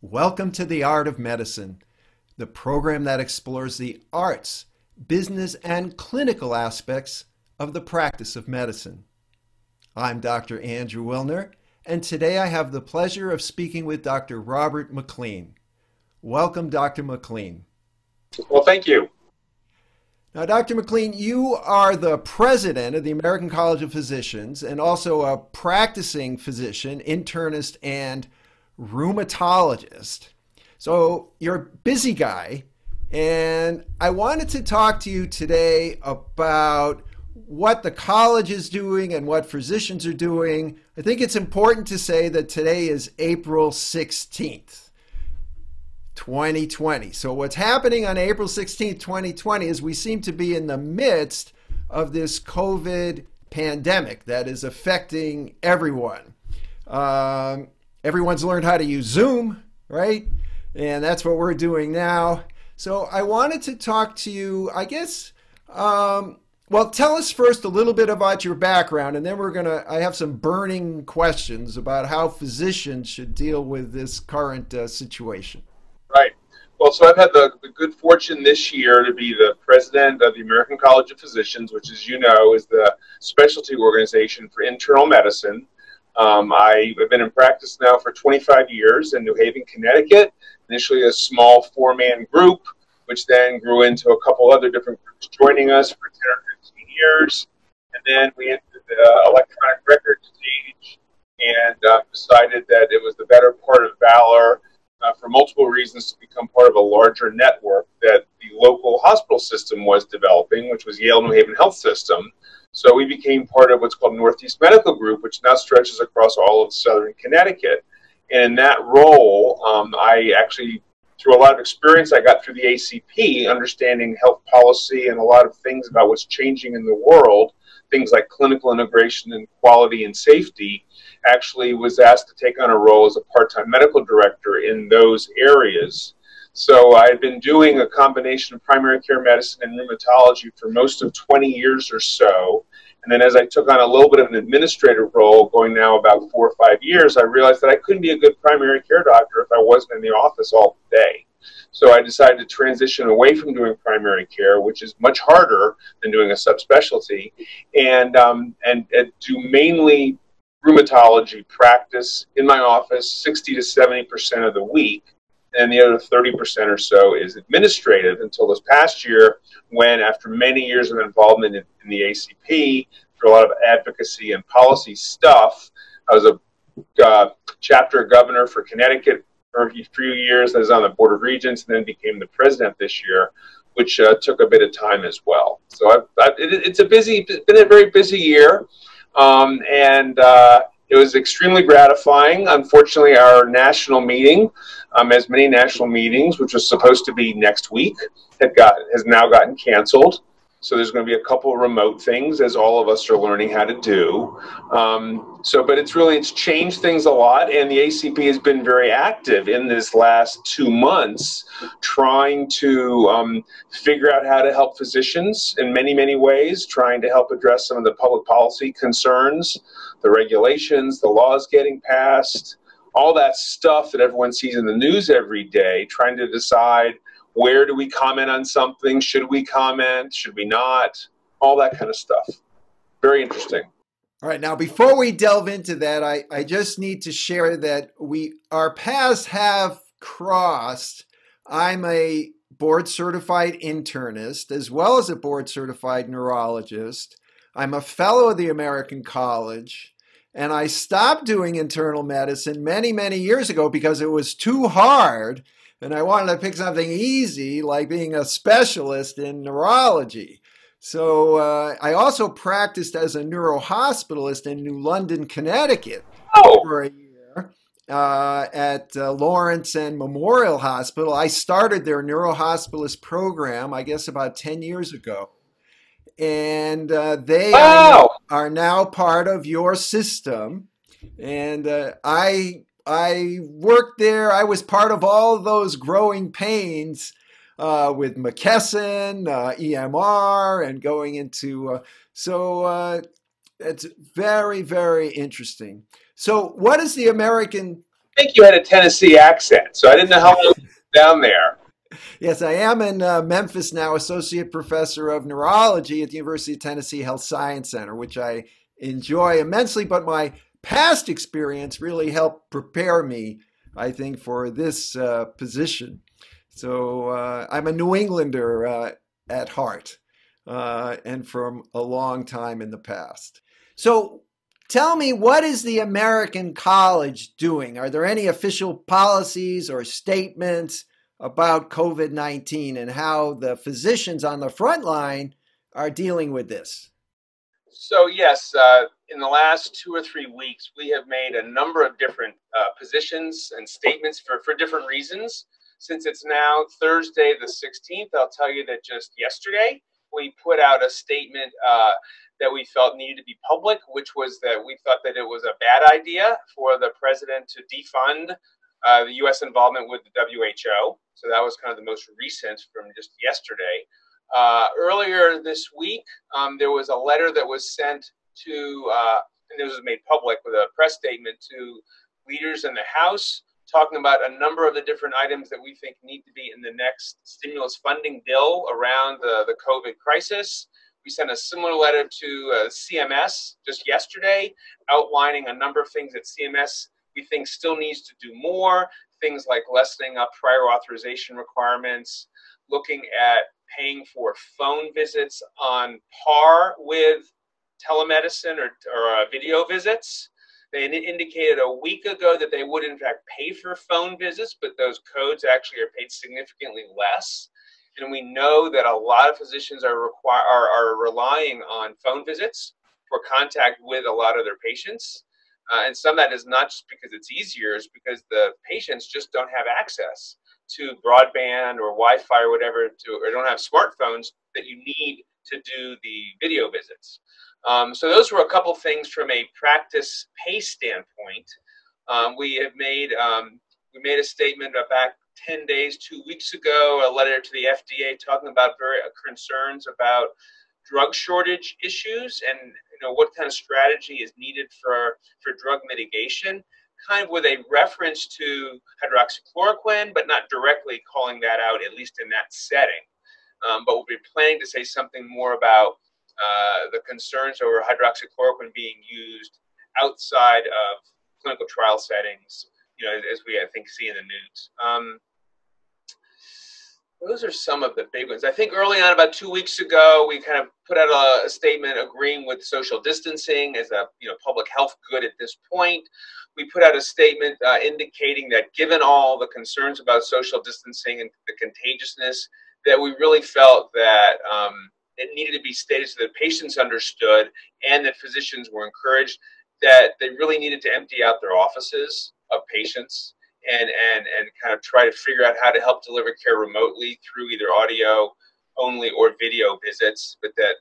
Welcome to The Art of Medicine, the program that explores the arts, business, and clinical aspects of the practice of medicine. I'm Dr. Andrew Wilner, and today I have the pleasure of speaking with Dr. Robert McLean. Welcome, Dr. McLean. Well, thank you. Now, Dr. McLean, you are the president of the American College of Physicians and also a practicing physician, internist, and rheumatologist. So you're a busy guy, and I wanted to talk to you today about what the college is doing and what physicians are doing. I think it's important to say that today is April 16th, 2020. So what's happening on April 16th, 2020 is we seem to be in the midst of this COVID pandemic that is affecting everyone. Everyone's learned how to use Zoom, right? And that's what we're doing now. So I wanted to talk to you, I guess, well, tell us first a little bit about your background, and then I have some burning questions about how physicians should deal with this current situation. Right. Well, so I've had the good fortune this year to be the president of the American College of Physicians, which, as you know, is the specialty organization for internal medicine. I've been in practice now for 25 years in New Haven, Connecticut, initially a small four-man group, which then grew into a couple other different groups joining us for 10 or 15 years. And then we entered the electronic records age and decided that it was the better part of valor for multiple reasons to become part of a larger network that the local hospital system was developing, which was Yale New Haven Health System. So we became part of what's called Northeast Medical Group, which now stretches across all of southern Connecticut. And in that role, I actually, through a lot of experience I got through the ACP, understanding health policy and a lot of things about what's changing in the world, things like clinical integration and quality and safety, actually was asked to take on a role as a part-time medical director in those areas. So I've been doing a combination of primary care medicine and rheumatology for most of 20 years or so. And then as I took on a little bit of an administrative role, going now about 4 or 5 years, I realized that I couldn't be a good primary care doctor if I wasn't in the office all day. So I decided to transition away from doing primary care, which is much harder than doing a subspecialty, and do mainly rheumatology practice in my office 60 to 70% of the week. And the other 30% or so is administrative until this past year when, after many years of involvement in the ACP, through a lot of advocacy and policy stuff, I was a chapter governor for Connecticut for a few years. I was on the Board of Regents and then became the president this year, which took a bit of time as well. So it's been a very busy year. It was extremely gratifying. Unfortunately, our national meeting, as many national meetings, which was supposed to be next week, has now gotten canceled. So there's going to be a couple of remote things, as all of us are learning how to do. But it's changed things a lot, and the ACP has been very active in this last 2 months, trying to figure out how to help physicians in many, many ways, trying to help address some of the public policy concerns, the regulations, the laws getting passed, all that stuff that everyone sees in the news every day, trying to decide, where do we comment on something? Should we comment? Should we not? All that kind of stuff. Very interesting. All right. Now, before we delve into that, I just need to share that our paths have crossed. I'm a board certified internist as well as a board certified neurologist. I'm a fellow of the American College, and I stopped doing internal medicine many, many years ago because it was too hard. And I wanted to pick something easy, like being a specialist in neurology. So I also practiced as a neurohospitalist in New London, Connecticut for a year at Lawrence and Memorial Hospital. I started their neurohospitalist program, I guess, about 10 years ago. And they are now part of your system. And I worked there. I was part of all those growing pains with McKesson, EMR, and going into, it's very, very interesting. So what is the American think you had a Tennessee accent, so I didn't know how long you were down there. Yes, I am in Memphis now, associate professor of neurology at the University of Tennessee Health Science Center, which I enjoy immensely. But my past experience really helped prepare me, I think, for this position. So I'm a New Englander at heart and from a long time in the past. So tell me, what is the American College doing? Are there any official policies or statements about COVID-19 and how the physicians on the front line are dealing with this? So yes, in the last 2 or 3 weeks, we have made a number of different positions and statements for different reasons. Since it's now Thursday the 16th, I'll tell you that just yesterday we put out a statement that we felt needed to be public, which was that we thought that it was a bad idea for the president to defund the U.S. involvement with the WHO. So that was kind of the most recent from just yesterday. Earlier this week, there was a letter that was sent to, and this was made public with a press statement to leaders in the House, talking about a number of the different items that we think need to be in the next stimulus funding bill around the COVID crisis. We sent a similar letter to CMS just yesterday, outlining a number of things that CMS we think still needs to do more, things like lessening up prior authorization requirements, looking at paying for phone visits on par with telemedicine or video visits. They indicated a week ago that they would in fact pay for phone visits, but those codes actually are paid significantly less. And we know that a lot of physicians are relying on phone visits for contact with a lot of their patients. And some of that is not just because it's easier, it's because the patients just don't have access to broadband or Wi-Fi or whatever, or don't have smartphones that you need to do the video visits. So those were a couple things from a practice pay standpoint. We made a statement back 10 days, 2 weeks ago, a letter to the FDA talking about concerns about drug shortage issues and what kind of strategy is needed for drug mitigation, kind of with a reference to hydroxychloroquine, but not directly calling that out, at least in that setting. But we'll be planning to say something more about the concerns over hydroxychloroquine being used outside of clinical trial settings, as we, I think, see in the news. Those are some of the big ones. I think early on, about 2 weeks ago, we kind of put out a statement agreeing with social distancing as a public health good at this point. We put out a statement indicating that given all the concerns about social distancing and the contagiousness, that we really felt that it needed to be stated so that patients understood and that physicians were encouraged that they really needed to empty out their offices of patients and kind of try to figure out how to help deliver care remotely through either audio only or video visits. But that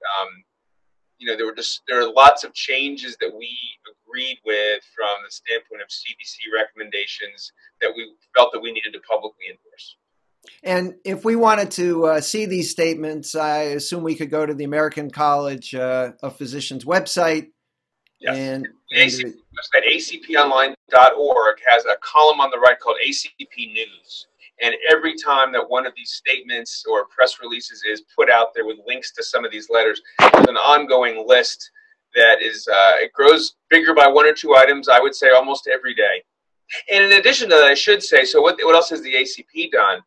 there are lots of changes that we agreed with from the standpoint of CDC recommendations that we felt that we needed to publicly endorse. And if we wanted to see these statements, I assume we could go to the American College of Physicians website. Yes. And website, acponline.org, has a column on the right called ACP News. And every time that one of these statements or press releases is put out there with links to some of these letters, there's an ongoing list that is, it grows bigger by 1 or 2 items, I would say almost every day. And in addition to that, I should say, so what else has the ACP done?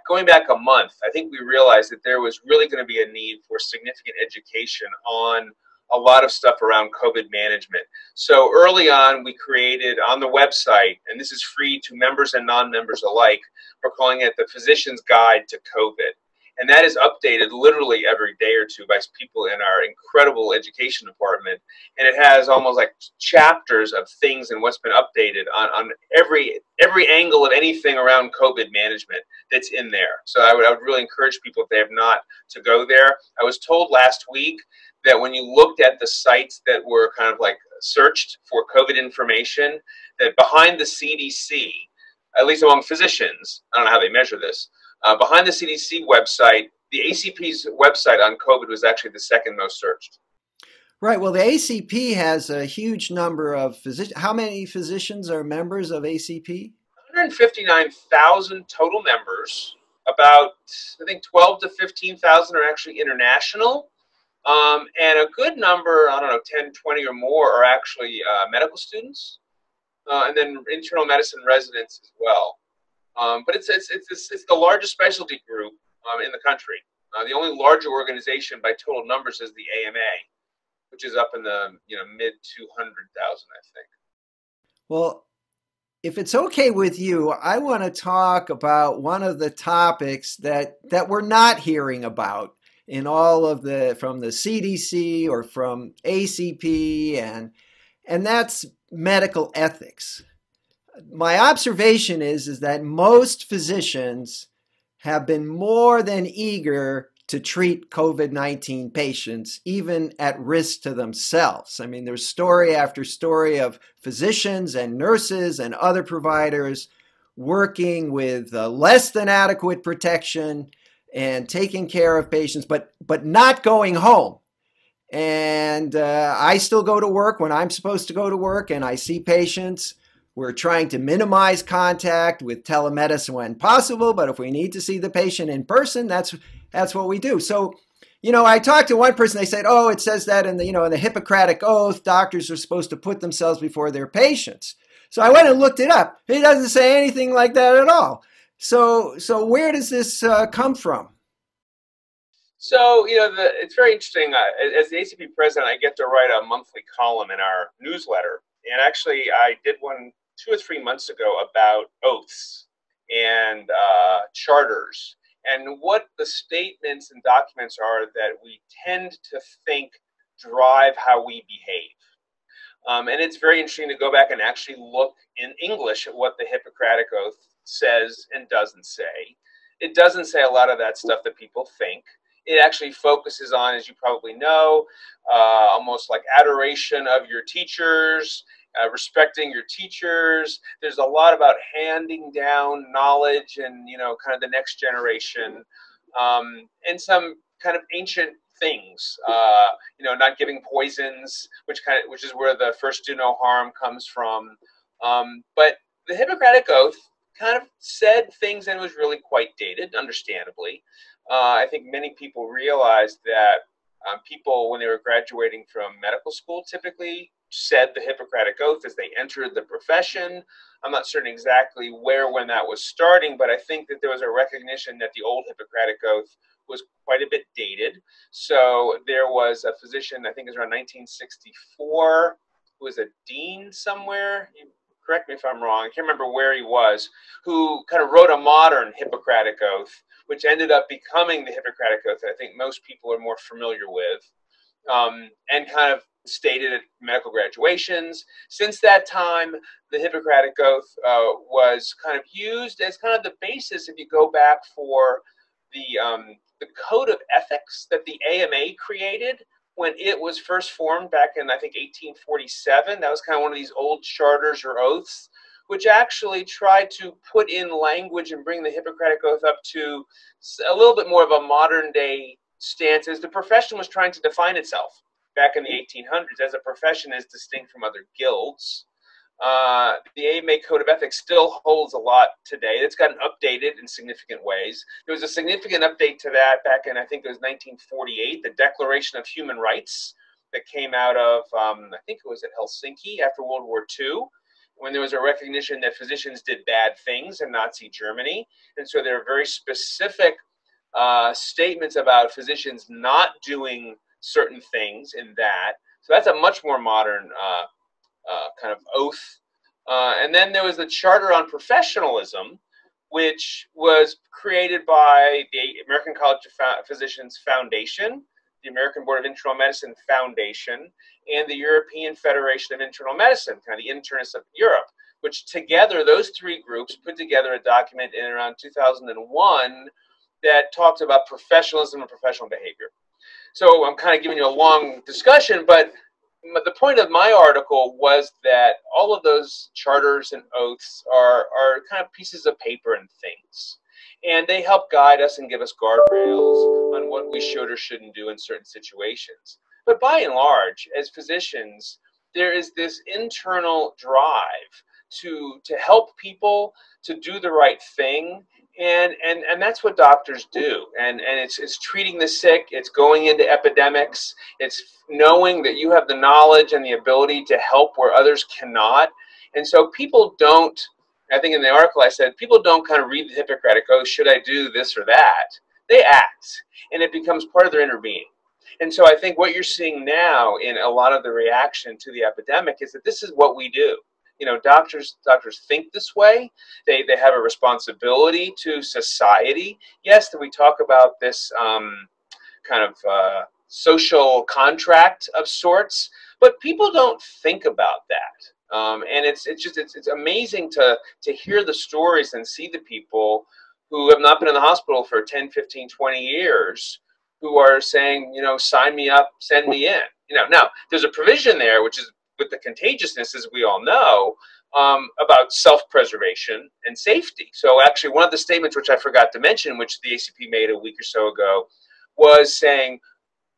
Going back a month, I think we realized that there was really going to be a need for significant education on a lot of stuff around COVID management. So early on, we created on the website, and this is free to members and non-members alike, we're calling it the Physician's Guide to COVID. And that is updated literally every day or two by people in our incredible education department. And it has almost like chapters of things and what's been updated on every angle of anything around COVID management that's in there. So I would really encourage people, if they have not, to go there. I was told last week that when you looked at the sites that were kind of like searched for COVID information, that behind the CDC, at least among physicians, I don't know how they measure this, behind the CDC website, the ACP's website on COVID was actually the second most searched. Right. Well, the ACP has a huge number of physicians. How many physicians are members of ACP? 159,000 total members. About, I think, 12 to 15,000 are actually international. And a good number, I don't know, 10, 20 or more are actually medical students, and then internal medicine residents as well. But it's the largest specialty group in the country. The only larger organization by total numbers is the AMA, which is up in the mid 200,000, I think. Well, if it's okay with you, I want to talk about one of the topics that we're not hearing about in all of from the CDC or from ACP, and that's medical ethics. My observation is that most physicians have been more than eager to treat COVID-19 patients, even at risk to themselves. I mean, there's story after story of physicians and nurses and other providers working with less than adequate protection and taking care of patients, but not going home. And I still go to work when I'm supposed to go to work, and I see patients. We're trying to minimize contact with telemedicine when possible, but if we need to see the patient in person, that's what we do. So, I talked to one person, they said, oh, it says that in the Hippocratic Oath, doctors are supposed to put themselves before their patients. So I went and looked it up. It doesn't say anything like that at all. So where does this come from? So, it's very interesting. As the ACP president, I get to write a monthly column in our newsletter. And actually, I did one 2 or 3 months ago about oaths and charters, and what the statements and documents are that we tend to think drive how we behave. And it's very interesting to go back and actually look in English at what the Hippocratic Oath says and doesn't say. It doesn't say a lot of that stuff that people think. It actually focuses on, as you probably know, almost like adoration of your teachers, respecting your teachers. There's a lot about handing down knowledge and, kind of the next generation, and some kind of ancient things, not giving poisons, which is where the first do no harm comes from. But the Hippocratic Oath kind of said things and was really quite dated, understandably. I think many people realized that people, when they were graduating from medical school, typically said the Hippocratic Oath as they entered the profession. I'm not certain exactly when that was starting, but I think that there was a recognition that the old Hippocratic Oath was quite a bit dated. So there was a physician, I think it was around 1964, who was a dean somewhere. Correct me if I'm wrong, I can't remember where he was, who kind of wrote a modern Hippocratic Oath, which ended up becoming the Hippocratic Oath that I think most people are more familiar with, and kind of stated at medical graduations. Since that time, the Hippocratic Oath was kind of used as kind of the basis, if you go back, for the code of ethics that the AMA created when it was first formed back in, I think, 1847. That was kind of one of these old charters or oaths, which actually tried to put in language and bring the Hippocratic Oath up to a little bit more of a modern day stance as the profession was trying to define itself back in the 1800s as a profession as distinct from other guilds. The AMA Code of Ethics still holds a lot today. It's gotten updated in significant ways. There was a significant update to that back in, I think it was 1948, the Declaration of Human Rights that came out of, I think it was at Helsinki after World War II, when there was a recognition that physicians did bad things in Nazi Germany. And so there are very specific statements about physicians not doing certain things in that. So that's a much more modern kind of oath. And then there was the Charter on Professionalism, which was created by the American College of Physicians Foundation, the American Board of Internal Medicine Foundation, and the European Federation of Internal Medicine, kind of the internists of Europe, which together, those three groups put together a document in around 2001 that talks about professionalism and professional behavior. So I'm kind of giving you a long discussion, but the point of my article was that all of those charters and oaths are kind of pieces of paper and things. And they help guide us and give us guardrails on what we should or shouldn't do in certain situations. But by and large, as physicians, there is this internal drive to help people, to do the right thing. And that's what doctors do. And it's treating the sick, it's going into epidemics, it's knowing that you have the knowledge and the ability to help where others cannot. And so people don't, I think in the article I said, people don't kind of read the Hippocratic Oath, should I do this or that? They act, and it becomes part of their inner being. And so I think what you're seeing now in a lot of the reaction to the epidemic is that this is what we do. You know, doctors think this way. They have a responsibility to society. Yes, that we talk about this kind of social contract of sorts, but people don't think about that. And it's amazing to hear the stories and see the people who have not been in the hospital for 10, 15, 20 years who are saying, you know, sign me up, send me in. You know, now there's a provision there, which is with the contagiousness, as we all know, about self-preservation and safety. So actually one of the statements, which I forgot to mention, which the ACP made a week or so ago, was saying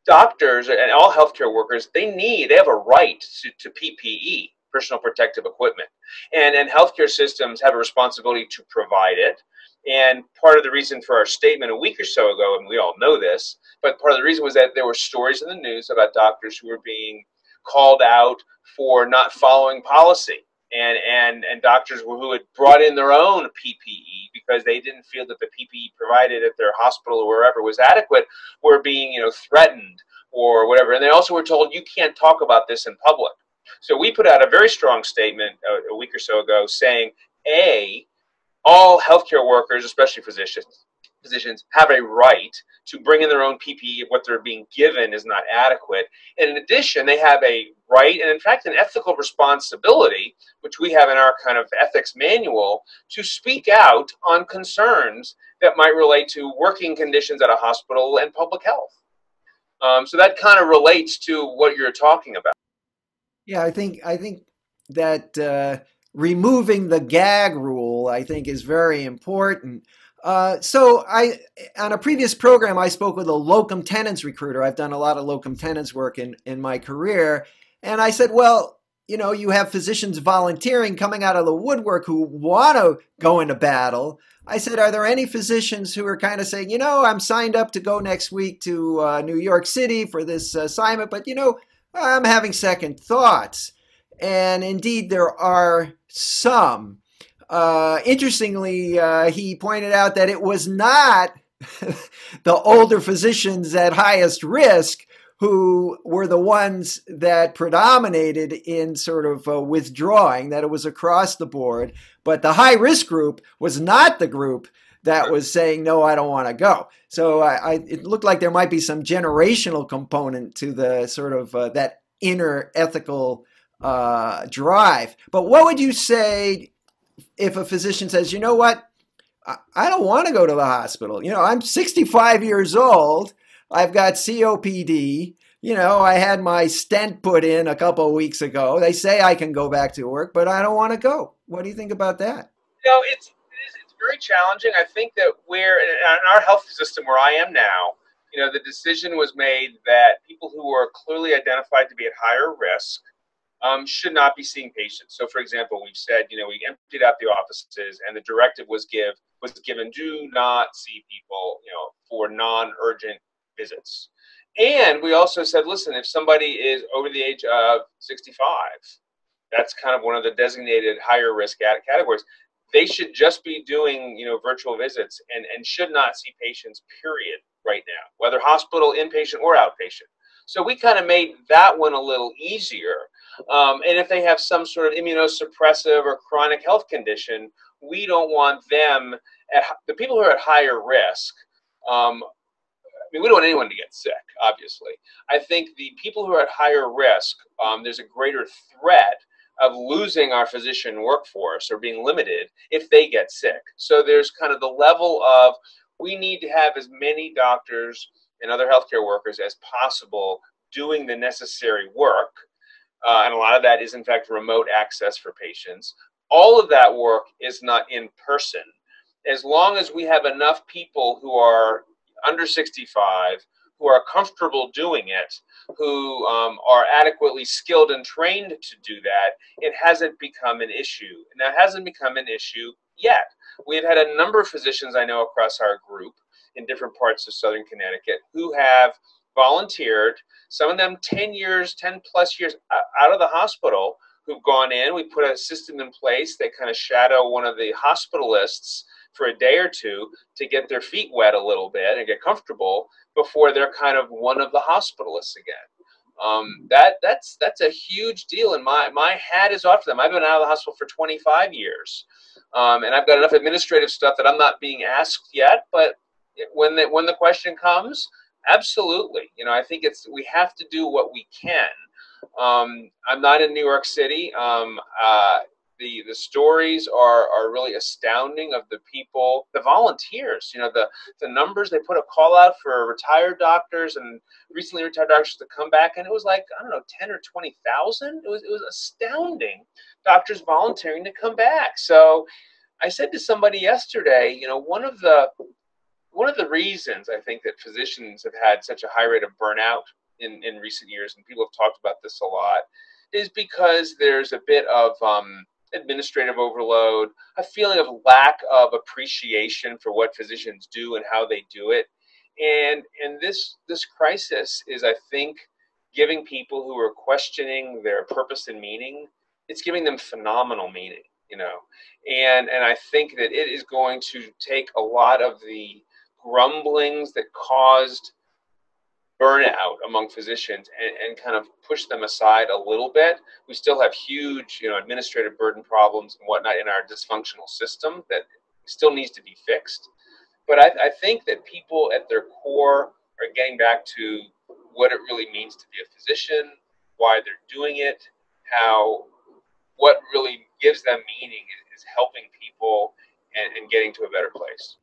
doctors and all healthcare workers, they have a right to PPE, personal protective equipment. And healthcare systems have a responsibility to provide it. And part of the reason for our statement a week or so ago, and we all know this, but part of the reason was that there were stories in the news about doctors who were being called out for not following policy, and doctors who had brought in their own PPE because they didn't feel that the PPE provided at their hospital or wherever was adequate, were being, you know, threatened or whatever. And they also were told, you can't talk about this in public. So we put out a very strong statement a week or so ago saying, all healthcare workers, especially physicians, have a right to bring in their own PPE if what they're being given is not adequate. And in addition, they have a right and, in fact, an ethical responsibility, which we have in our kind of ethics manual, to speak out on concerns that might relate to working conditions at a hospital and public health. So that kind of relates to what you're talking about. Yeah, I think that removing the gag rule, I think, is very important. So on a previous program, I spoke with a locum tenens recruiter. I've done a lot of locum tenens work in my career. And I said, well, you know, you have physicians volunteering coming out of the woodwork who want to go into battle. I said, are there any physicians who are kind of saying, you know, I'm signed up to go next week to New York City for this assignment, but, you know, I'm having second thoughts. And indeed, there are some. Interestingly, he pointed out that it was not the older physicians at highest risk who were the ones that predominated in sort of withdrawing, that it was across the board. But the high risk group was not the group that was saying, no, I don't want to go. So it looked like there might be some generational component to the sort of that inner ethical drive. But what would you say if a physician says, you know what, I don't want to go to the hospital. You know, I'm 65 years old. I've got COPD. You know, I had my stent put in a couple of weeks ago. They say I can go back to work, but I don't want to go. What do you think about that? You know, it's very challenging. I think that in our health system where I am now, you know, the decision was made that people who are clearly identified to be at higher risk should not be seeing patients. So, for example, we've said, you know, we emptied out the offices, and the directive was given: do not see people, you know, for non-urgent visits. And we also said, listen, if somebody is over the age of 65, that's kind of one of the designated higher risk categories. They should just be doing, you know, virtual visits and should not see patients, period, right now, whether hospital, inpatient, or outpatient. So we kind of made that one a little easier. And if they have some sort of immunosuppressive or chronic health condition, we don't want them, the people who are at higher risk, I mean, we don't want anyone to get sick, obviously. I think the people who are at higher risk, there's a greater threat of losing our physician workforce or being limited if they get sick. So there's kind of the level of, we need to have as many doctors and other healthcare workers as possible doing the necessary work. And a lot of that is, in fact, remote access for patients. All of that work is not in person. As long as we have enough people who are under 65, who are comfortable doing it, who are adequately skilled and trained to do that, it hasn't become an issue. Now, it hasn't become an issue yet. We've had a number of physicians I know across our group in different parts of Southern Connecticut who have volunteered, some of them 10 years, 10 plus years out of the hospital, who've gone in. We put a system in place. They kind of shadow one of the hospitalists for a day or two to get their feet wet a little bit and get comfortable before they're kind of one of the hospitalists again. That's a huge deal, and my hat is off to them. I've been out of the hospital for 25 years, and I've got enough administrative stuff that I'm not being asked yet. But when the question comes, absolutely. I think we have to do what we can. I'm not in New York City. The stories are really astounding of the people, the volunteers, the numbers. They put a call out for retired doctors and recently retired doctors to come back, and it was like, I don't know, 10 or 20,000. It was astounding, doctors volunteering to come back. So I said to somebody yesterday, one of the reasons I think that physicians have had such a high rate of burnout in recent years, and people have talked about this a lot, is because there's a bit of administrative overload, a feeling of lack of appreciation for what physicians do and how they do it. And this crisis is, I think, giving people who are questioning their purpose and meaning, it's giving them phenomenal meaning, and I think that it is going to take a lot of the grumblings that caused burnout among physicians and kind of push them aside a little bit. We still have huge, administrative burden problems and whatnot in our dysfunctional system that still needs to be fixed. But I think that people at their core are getting back to what it really means to be a physician, why they're doing it, what really gives them meaning is helping people and getting to a better place.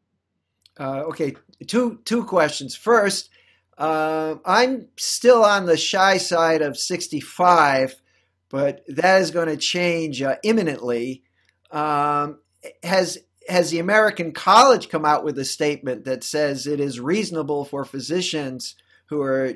Okay, two questions. First, I'm still on the shy side of 65, but that is going to change imminently. Has the American College come out with a statement that says it is reasonable for physicians who are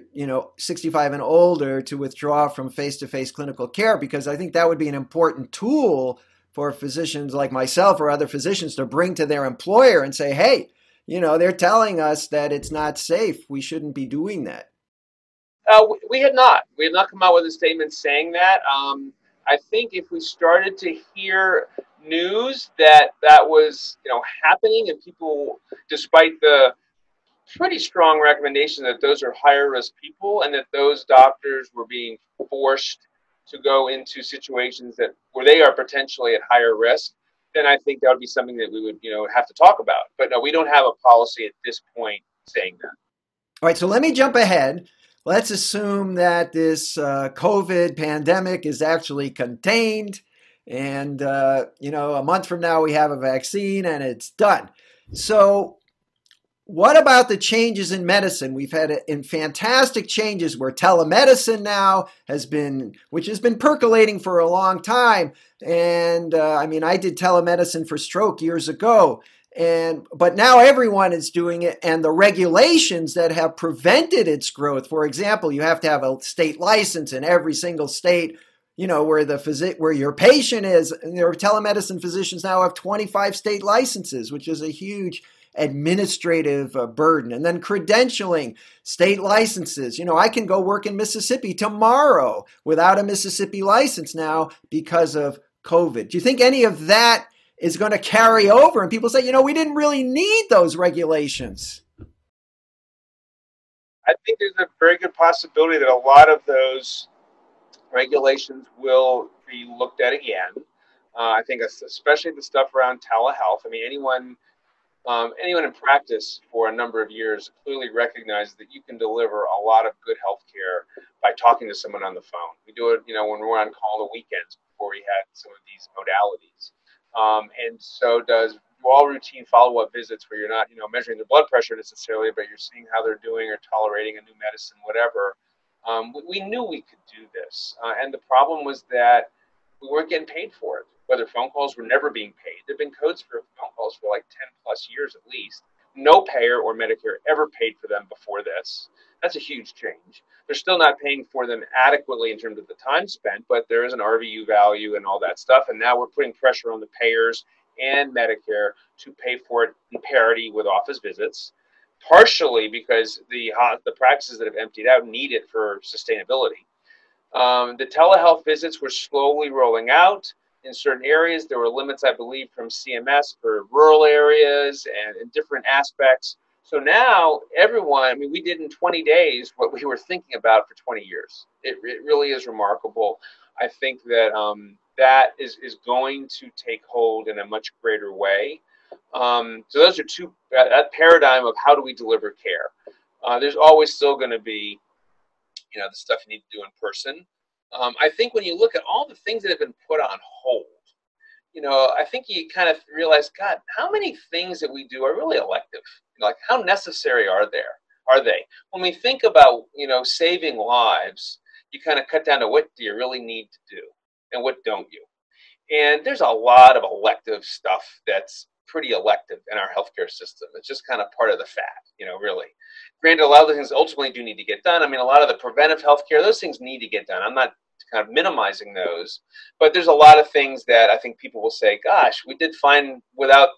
65 and older to withdraw from face-to-face clinical care? Because I think that would be an important tool for physicians like myself or other physicians to bring to their employer and say, hey, they're telling us that it's not safe. We shouldn't be doing that. We had not come out with a statement saying that. I think if we started to hear news that was happening, and people, despite the pretty strong recommendation that those are higher risk people and that those doctors were being forced to go into situations where they are potentially at higher risk, then I think that would be something that we would have to talk about. But no, we don't have a policy at this point saying that. All right, so let me jump ahead. Let's assume that this COVID pandemic is actually contained, and a month from now we have a vaccine and it's done. So what about the changes in medicine? We've had fantastic changes where telemedicine now which has been percolating for a long time. And I did telemedicine for stroke years ago. But now everyone is doing it, and the regulations that have prevented its growth, for example, you have to have a state license in every single state, where your patient is. Their telemedicine physicians now have 25 state licenses, which is a huge administrative burden. And then credentialing, state licenses. I can go work in Mississippi tomorrow without a Mississippi license now because of COVID. Do you think any of that is going to carry over and people say, we didn't really need those regulations? I think there's a very good possibility that a lot of those regulations will be looked at again. I think especially the stuff around telehealth. Anyone in practice for a number of years clearly recognizes that you can deliver a lot of good health care by talking to someone on the phone. We do it, when we're on call the weekends before we had some of these modalities. And so do all routine follow-up visits where you're not, measuring their blood pressure necessarily, but you're seeing how they're doing or tolerating a new medicine, whatever. We knew we could do this. And the problem was that we weren't getting paid for it. Whether phone calls were never being paid. There have been codes for phone calls for like 10 plus years at least, no payer or Medicare ever paid for them before this. That's a huge change. They're still not paying for them adequately in terms of the time spent, but there is an RVU value and all that stuff. And now we're putting pressure on the payers and Medicare to pay for it in parity with office visits, partially because the practices that have emptied out need it for sustainability. The telehealth visits were slowly rolling out. In certain areas, there were limits, I believe, from CMS for rural areas and in different aspects. So now everyone, I mean, we did in 20 days what we were thinking about for 20 years. It really is remarkable. I think that that is going to take hold in a much greater way. So those are two, that paradigm of how do we deliver care. There's always still going to be, the stuff you need to do in person. I think when you look at all the things that have been put on hold, I think you kind of realize, God, how many things that we do are really elective? Like, how necessary are they? When we think about, saving lives, you kind of cut down to what do you really need to do and what don't you? And there's a lot of elective stuff that's pretty elective in our healthcare system. It's just kind of part of the fat, really. Granted, a lot of the things ultimately do need to get done. I mean, a lot of the preventive healthcare, those things need to get done. I'm not kind of minimizing those, but there's a lot of things that I think people will say, gosh, we did fine without,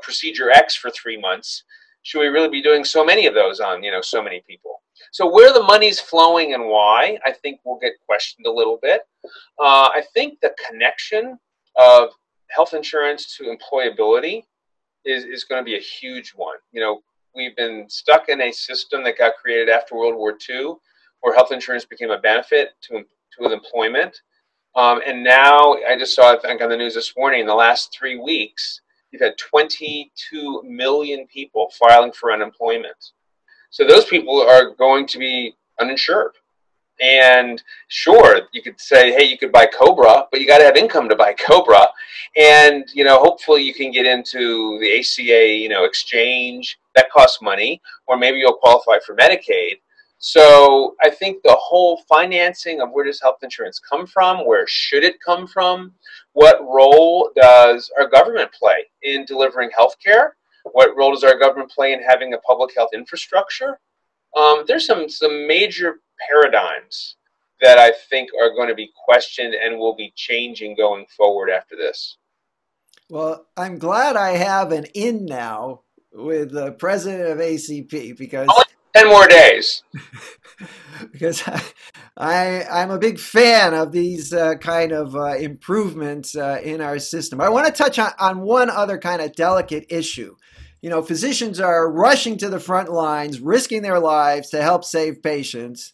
procedure X for 3 months. Should we really be doing so many of those on, so many people? So where the money's flowing and why, I think will get questioned a little bit. I think the connection of health insurance to employability is going to be a huge one. We've been stuck in a system that got created after World War II, where health insurance became a benefit to employment. And now I just saw, I think on the news this morning, in the last 3 weeks, you've had 22 million people filing for unemployment. So those people are going to be uninsured. And sure, you could say, hey, you could buy Cobra, but you got to have income to buy Cobra. And, hopefully you can get into the ACA, exchange. That costs money. Or maybe you'll qualify for Medicaid. So I think the whole financing of where does health insurance come from? Where should it come from? What role does our government play in delivering health care? What role does our government play in having a public health infrastructure? There's some major paradigms that I think are going to be questioned and will be changing going forward after this. Well, I'm glad I have an in now with the president of ACP because only 10 more days. Because I'm a big fan of these kind of improvements in our system. I want to touch on one other kind of delicate issue. Physicians are rushing to the front lines, risking their lives to help save patients.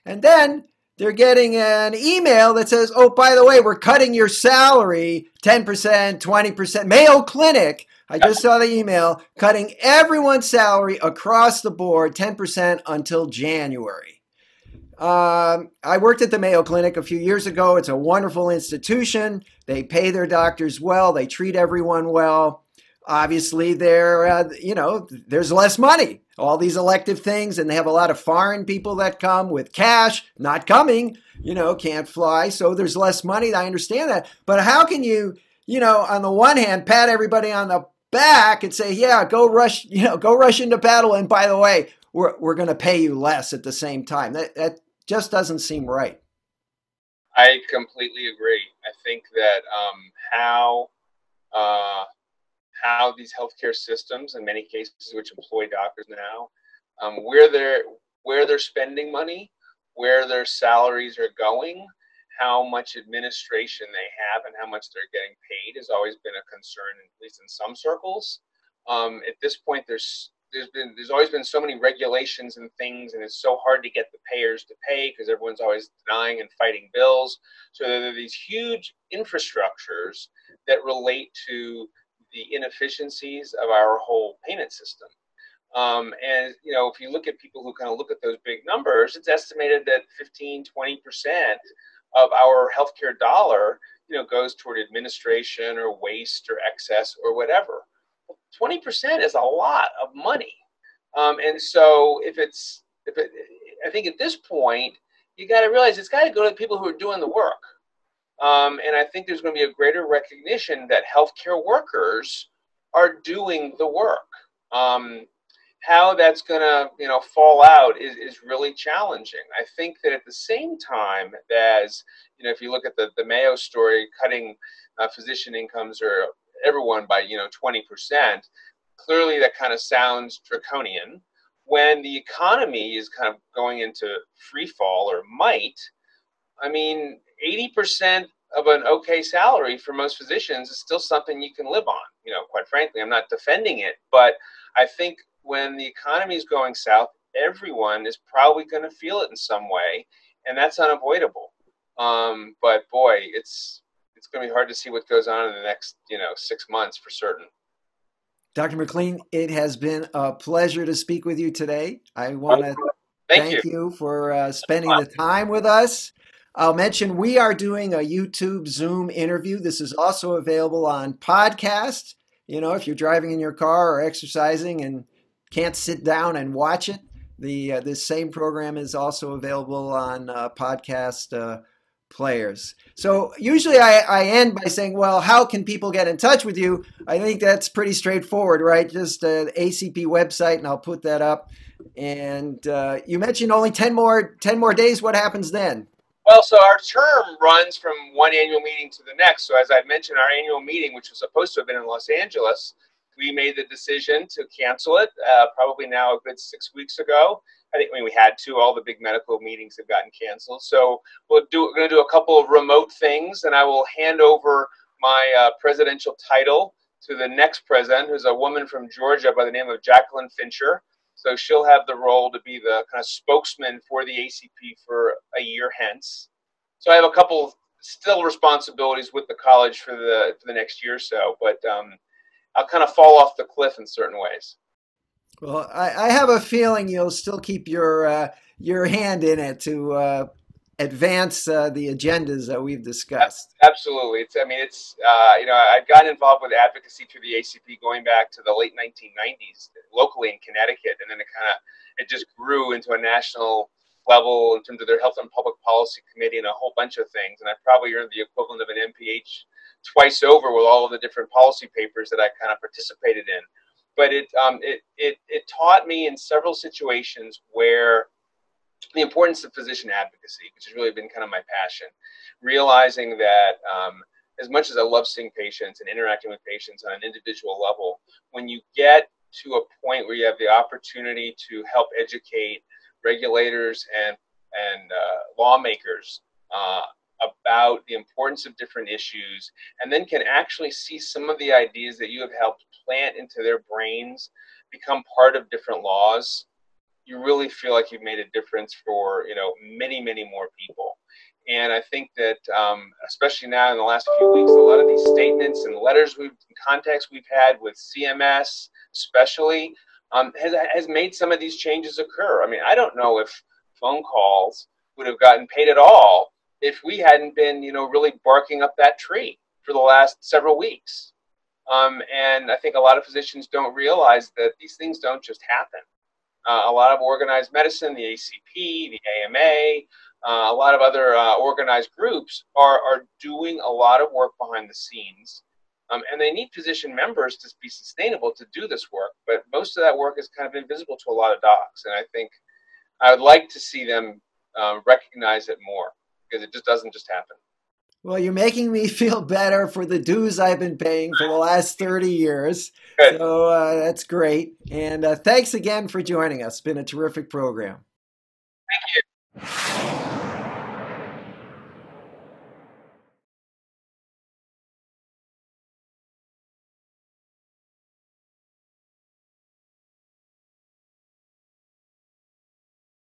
And then they're getting an email that says, oh, by the way, we're cutting your salary 10%, 20%. Mayo Clinic, I just saw the email, cutting everyone's salary across the board 10% until January. I worked at the Mayo Clinic a few years ago. It's a wonderful institution. They pay their doctors well. They treat everyone well. Obviously, there's less money, all these elective things, and they have a lot of foreign people that come with cash, not coming, can't fly. So there's less money. I understand that. But how can you, on the one hand, pat everybody on the back and say, yeah, go rush into battle. And by the way, we're going to pay you less at the same time. That just doesn't seem right. I completely agree. I think that how these healthcare systems, in many cases, which employ doctors now, where they're spending money, where their salaries are going, how much administration they have, and how much they're getting paid has always been a concern, at least in some circles. At this point, there's always been so many regulations and things, and it's so hard to get the payers to pay because everyone's always denying and fighting bills. So there are these huge infrastructures that relate to the inefficiencies of our whole payment system. And, if you look at people who kind of look at those big numbers, it's estimated that 15, 20% of our healthcare dollar, goes toward administration or waste or excess or whatever. 20% is a lot of money. And so I think at this point, you got to realize it's got to go to the people who are doing the work. And I think there's going to be a greater recognition that healthcare workers are doing the work. how that's going to, fall out is really challenging. I think that at the same time as, if you look at the Mayo story, cutting physician incomes or everyone by, 20%, clearly that kind of sounds draconian. When the economy is kind of going into free fall or might, I mean, 80% of an okay salary for most physicians is still something you can live on. Quite frankly, I'm not defending it, but I think when the economy is going south, everyone is probably going to feel it in some way, and that's unavoidable. But boy, it's going to be hard to see what goes on in the next 6 months for certain. Dr. McLean, it has been a pleasure to speak with you today. I want to thank you for spending the time with us. I'll mention we are doing a YouTube Zoom interview. This is also available on podcast. If you're driving in your car or exercising and can't sit down and watch it, this same program is also available on podcast players. So usually I end by saying, well, how can people get in touch with you? I think that's pretty straightforward, right? Just the ACP website, and I'll put that up. And you mentioned only 10 more days. What happens then? Well, so our term runs from one annual meeting to the next. So as I mentioned, our annual meeting, which was supposed to have been in Los Angeles, we made the decision to cancel it probably now a good 6 weeks ago. I think we had to. All the big medical meetings have gotten canceled. So we're going to do a couple of remote things, and I will hand over my presidential title to the next president, who's a woman from Georgia by the name of Jacqueline Fincher. So she'll have the role to be the kind of spokesman for the ACP for a year hence. So I have a couple still responsibilities with the college for the next year or so, but I'll kind of fall off the cliff in certain ways. Well, I have a feeling you'll still keep your hand in it to advance the agendas that we've discussed. Absolutely. I've gotten involved with advocacy through the ACP going back to the late 1990s, locally in Connecticut, and then it just grew into a national level in terms of their health and public policy committee and a whole bunch of things. And I probably earned the equivalent of an MPH twice over with all of the different policy papers that I kind of participated in. But it taught me in several situations where the importance of physician advocacy, which has really been kind of my passion, realizing that as much as I love seeing patients and interacting with patients on an individual level, when you get to a point where you have the opportunity to help educate regulators and lawmakers about the importance of different issues, and then can actually see some of the ideas that you have helped plant into their brains become part of different laws, you really feel like you've made a difference for many, many more people. And I think that especially now in the last few weeks, a lot of these statements and letters contacts we've had with CMS especially has made some of these changes occur. I mean, I don't know if phone calls would have gotten paid at all if we hadn't been really barking up that tree for the last several weeks. And I think a lot of physicians don't realize that these things don't just happen. A lot of organized medicine, the ACP, the AMA, a lot of other organized groups are doing a lot of work behind the scenes. And they need physician members to be sustainable to do this work. But most of that work is kind of invisible to a lot of docs. And I think I would like to see them recognize it more, because it just doesn't just happen. Well, you're making me feel better for the dues I've been paying for the last 30 years. Good. So that's great. And thanks again for joining us. It's been a terrific program. Thank you.